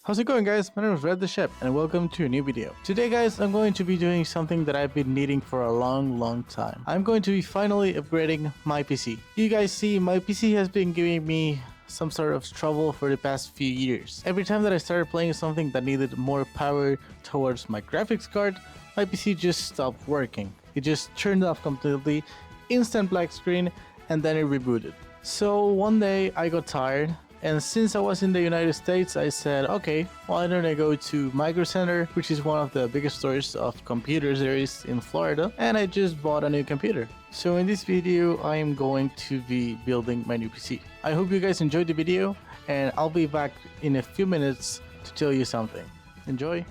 How's it going, guys? My name is Red the Shep and welcome to a new video. Today, guys, I'm going to be doing something that I've been needing for a long time. I'm going to be finally upgrading my PC. You guys see, my PC has been giving me some sort of trouble for the past few years. Every time that I started playing something that needed more power towards my graphics card, my PC just stopped working. It just turned off completely, instant black screen, and then it rebooted. So one day I got tired, and since I was in the United States, I said, okay, why don't I go to Micro Center, which is one of the biggest stores of computers there is in Florida, and I just bought a new computer. So in this video, I am going to be building my new PC. I hope you guys enjoyed the video, and I'll be back in a few minutes to tell you something. Enjoy!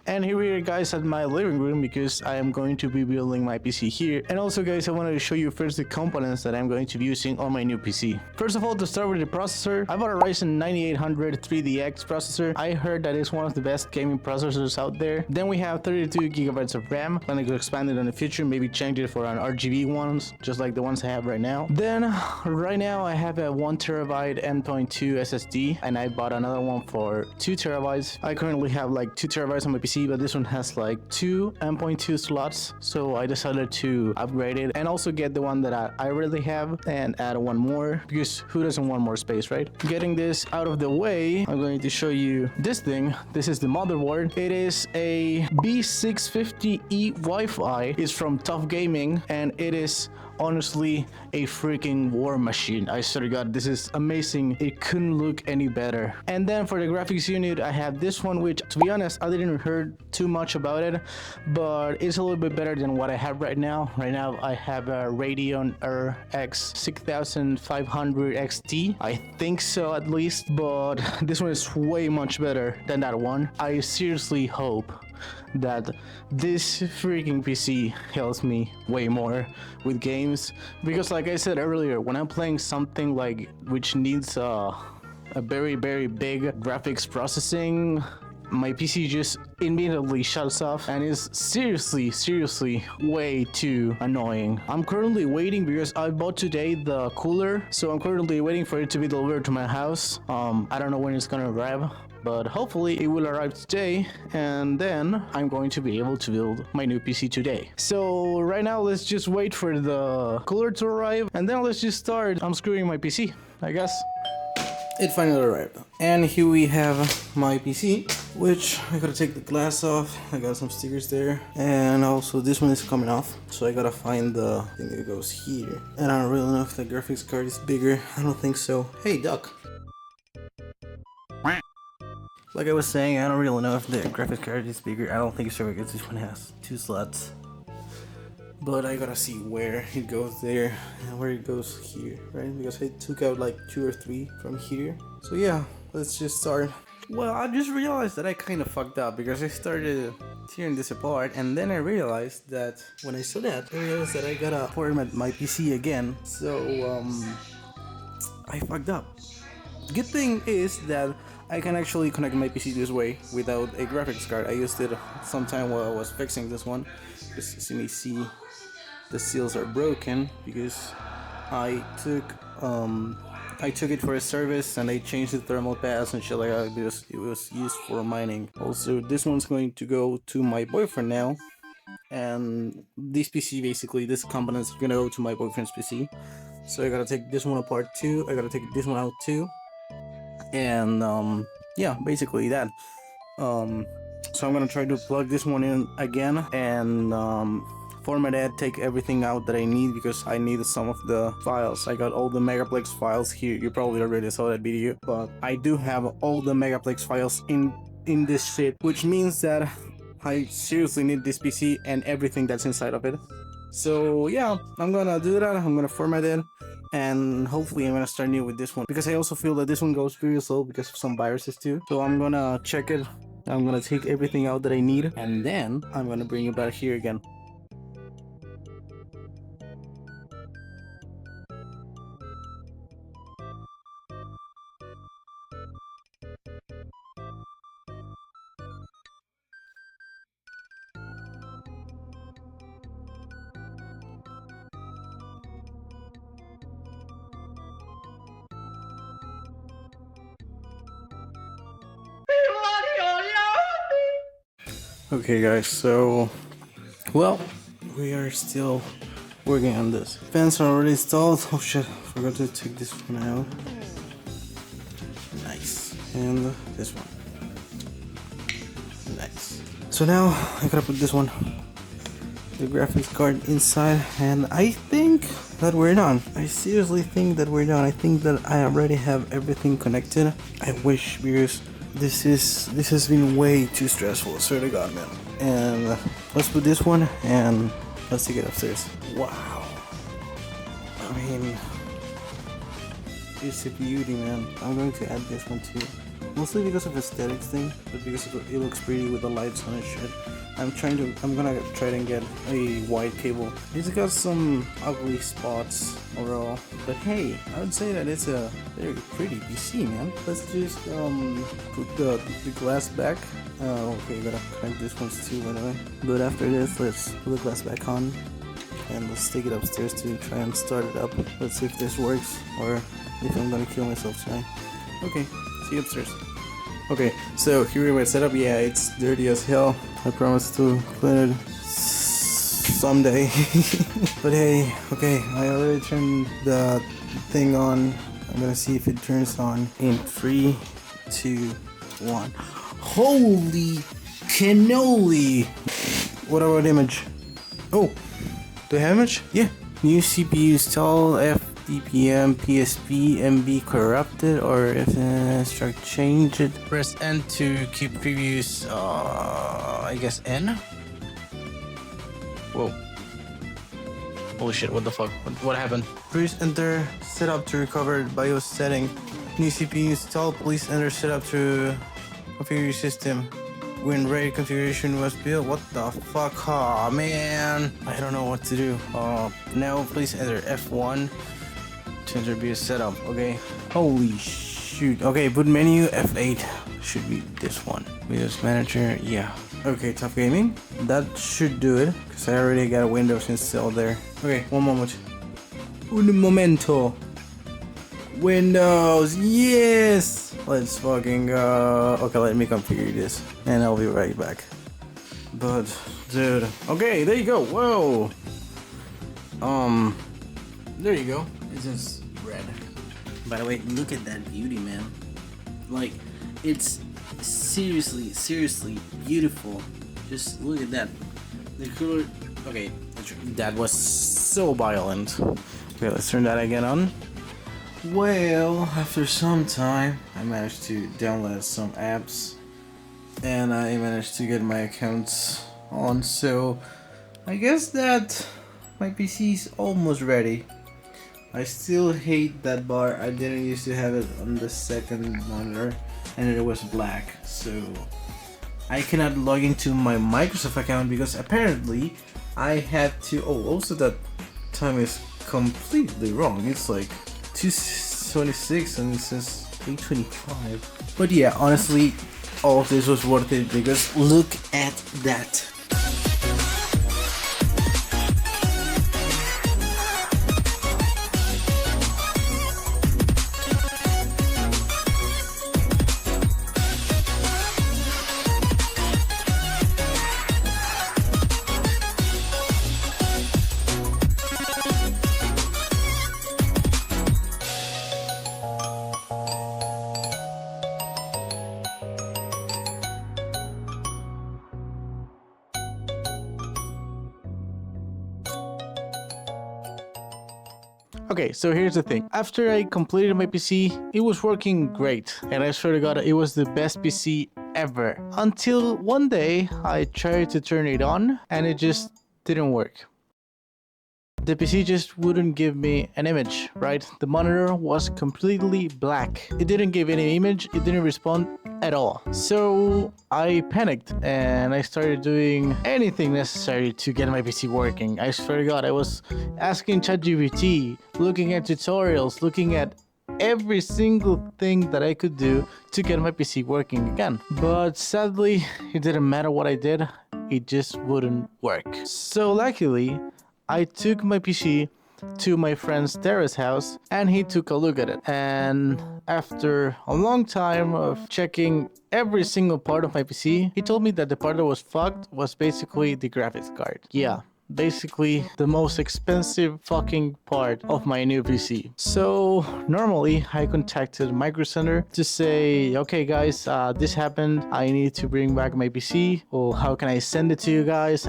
And here we are, guys, at my living room because I am going to be building my PC here. And also, guys, I wanted to show you first the components that I'm going to be using on my new PC. First of all, to start with the processor, I bought a Ryzen 9800 3DX processor. I heard that it's one of the best gaming processors out there. Then we have 32 gigabytes of RAM. Planning to expand it in the future, maybe change it for an RGB ones, just like the ones I have right now. Then, right now, I have a 1 terabyte M.2 SSD, and I bought another one for 2 terabytes. I currently have like 2 terabytes on my PC, but this one has like 2 M.2 slots, so I decided to upgrade it and also get the one that I already have and add one more, because who doesn't want more space, right? Getting this out of the way, I'm going to show you this thing. This is the motherboard. It is a B650E Wi-Fi. It's from Tough Gaming, and it is honestly a freaking war machine. I swear to God, this is amazing. It couldn't look any better. And then for the graphics unit, I have this one, which, to be honest, I didn't heard too much about it, but it's a little bit better than what I have right now. Right now, I have a Radeon RX 6500 XT. I think so, at least, but this one is way much better than that one. I seriously hope that this freaking PC helps me way more with games, because like I said earlier, when I'm playing something like which needs a very big graphics processing, my PC just immediately shuts off and is seriously way too annoying. I'm currently waiting because I bought today the cooler, so I'm currently waiting for it to be delivered to my house. I don't know when it's gonna arrive, but hopefully it will arrive today, and then I'm going to be able to build my new PC today. So right now, let's just wait for the cooler to arrive, and then let's just start unscrewing my PC, I guess. It finally arrived, and here we have my PC, which I gotta take the glass off. I got some stickers there, and also this one is coming off, so I gotta find the thing that goes here. And I don't really know if the graphics card is bigger. I don't think so. Hey, duck. Like I was saying, I don't really know if the graphics card is bigger. I don't think so, because this one has 2 slots. But I gotta see where it goes there and where it goes here, right? Because I took out like 2 or 3 from here. So yeah, let's just start. Well, I just realized that I kind of fucked up because I started tearing this apart, and then I realized that when I saw that, I realized that I gotta format my PC again. So I fucked up. Good thing is that I can actually connect my PC this way without a graphics card. I used it sometime while I was fixing this one. Just let me see, the seals are broken because I took it for a service and they changed the thermal pads and shit like that because it was used for mining. Also, this one's going to go to my boyfriend now, and this PC, basically this component's gonna go to my boyfriend's PC. So I gotta take this one apart too. I gotta take this one out too. And yeah, basically that. So I'm gonna try to plug this one in again and format it, take everything out that I need, because I need some of the files. I got all the Megaplex files here. You probably already saw that video, but I do have all the Megaplex files in this shit, which means that I seriously need this PC and everything that's inside of it. So yeah, I'm gonna do that. I'm gonna format it, and hopefully I'm gonna start new with this one, because I also feel that this one goes pretty slow because of some viruses too. So I'm gonna check it. I'm gonna take everything out that I need, and then I'm gonna bring it back here again. Okay guys, so well, we are still working on this. Fans are already installed. Oh shit, forgot to take this one out. Nice. And this one. Nice. So now I gotta put this one, the graphics card, inside, and I think that we're done. I seriously think that we're done. I think that I already have everything connected. I wish, because this has been way too stressful, I swear to God, man. And let's put this one and let's take it upstairs. Wow. I mean, it's a beauty, man. I'm going to add this one too. Mostly because of aesthetics thing, but because it looks pretty with the lights on and shit. I'm gonna try to get a wide cable. It's got some ugly spots overall, but hey, I would say that it's a very pretty PC, man. Let's just put the glass back. Okay, gotta connect this one too, by the way. But after this, let's put the glass back on, and let's take it upstairs to try and start it up. Let's see if this works, or if I'm gonna kill myself tonight. Okay, see you upstairs. Okay, so here we my setup. Yeah, it's dirty as hell. I promise to clean it someday. But hey, okay, I already turned the thing on. I'm gonna see if it turns on in 3, 2, 1. Holy cannoli! What about image? Oh, do I have image? Yeah. New CPU install, FDPM, PSP, MB corrupted, or if struct change it. Press N to keep previews, I guess N? Whoa. Holy shit, what the fuck? What happened? Please enter setup to recover BIOS setting. New CPU install, please enter setup to configure your system. When RAID configuration was built, what the fuck? Aw, man, I don't know what to do. Now please enter F1 to enter BIOS setup. Okay. Holy shoot. Okay, boot menu F8 should be this one. BIOS manager, yeah. Okay, Tough Gaming. That should do it, because I already got Windows installed there. Okay, one moment. Un momento. Windows, yes! Let's fucking go. Okay, let me configure this, and I'll be right back. But, dude, okay, there you go. Whoa. There you go. It's just red. By the way, look at that beauty, man. Like, it's seriously beautiful. Just look at that. The color. Okay, that was so violent. Okay, let's turn that again on. Well, after some time, I managed to download some apps, and I managed to get my accounts on, so I guess that my PC is almost ready. I still hate that bar. I didn't used to have it on the second monitor, and it was black, so I cannot log into my Microsoft account because apparently I had to. Oh, also that time is completely wrong. It's like 2:26 and it says 8:25. But yeah, honestly, all of this was worth it because look at that. Okay, so here's the thing. After I completed my PC, it was working great. And I swear to God, it was the best PC ever. Until one day, I tried to turn it on and it just didn't work. The PC just wouldn't give me an image, right? The monitor was completely black. It didn't give any image, it didn't respond at all. So I panicked and I started doing anything necessary to get my PC working. I swear to God, I was asking ChatGPT, looking at tutorials, looking at every single thing that I could do to get my PC working again. But sadly, it didn't matter what I did, it just wouldn't work. So luckily, I took my PC to my friend's terrace house and he took a look at it. And after a long time of checking every single part of my PC, he told me that the part that was fucked was basically the graphics card. Yeah, basically the most expensive fucking part of my new PC. So normally I contacted Micro Center to say, okay guys, this happened, I need to bring back my PC, or how can I send it to you guys?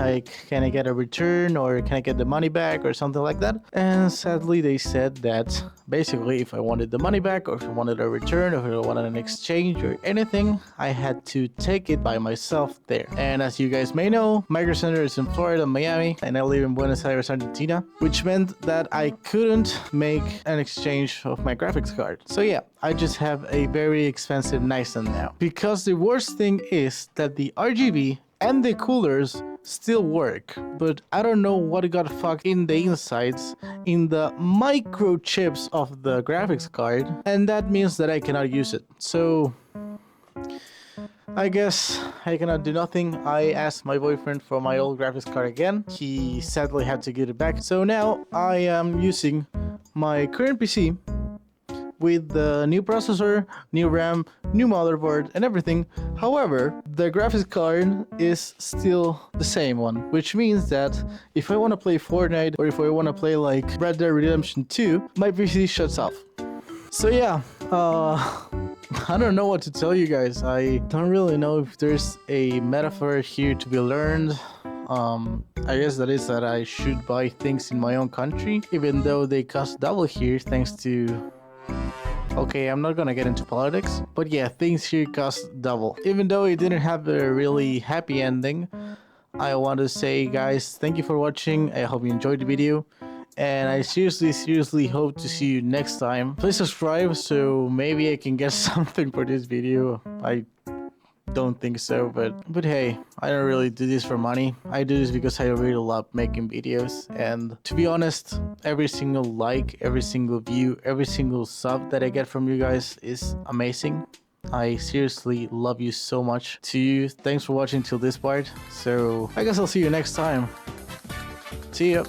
Can I get a return, or can I get the money back, or something like that? And sadly they said that basically if I wanted the money back, or if I wanted a return, or if I wanted an exchange or anything, I had to take it by myself there. And as you guys may know, Micro Center is in Florida, Miami, and I live in Buenos Aires, Argentina, which meant that I couldn't make an exchange of my graphics card. So yeah, I just have a very expensive Nyson now. Because the worst thing is that the RGB and the coolers still work, but I don't know what got fucked in the insides, in the microchips of the graphics card, and that means that I cannot use it. So I guess I cannot do nothing. I asked my boyfriend for my old graphics card again. He sadly had to give it back. So now I am using my current PC with the new processor, new RAM, new motherboard, and everything. However, the graphics card is still the same one, which means that if I want to play Fortnite, or if I want to play like Red Dead Redemption 2, my PC shuts off. So yeah, I don't know what to tell you guys. I don't really know if there's a metaphor here to be learned. I guess that is that I should buy things in my own country, even though they cost double here thanks to... Okay, I'm not gonna get into politics, but yeah, things here cost double. Even though it didn't have a really happy ending, I want to say, guys, thank you for watching. I hope you enjoyed the video, and I seriously hope to see you next time. Please subscribe so maybe I can get something for this video. I don't think so, but hey, I don't really do this for money. I do this because I really love making videos, and to be honest, every single like, every single view, every single sub that I get from you guys is amazing. I seriously love you so much. To you, thanks for watching till this part. So I guess I'll see you next time. See ya.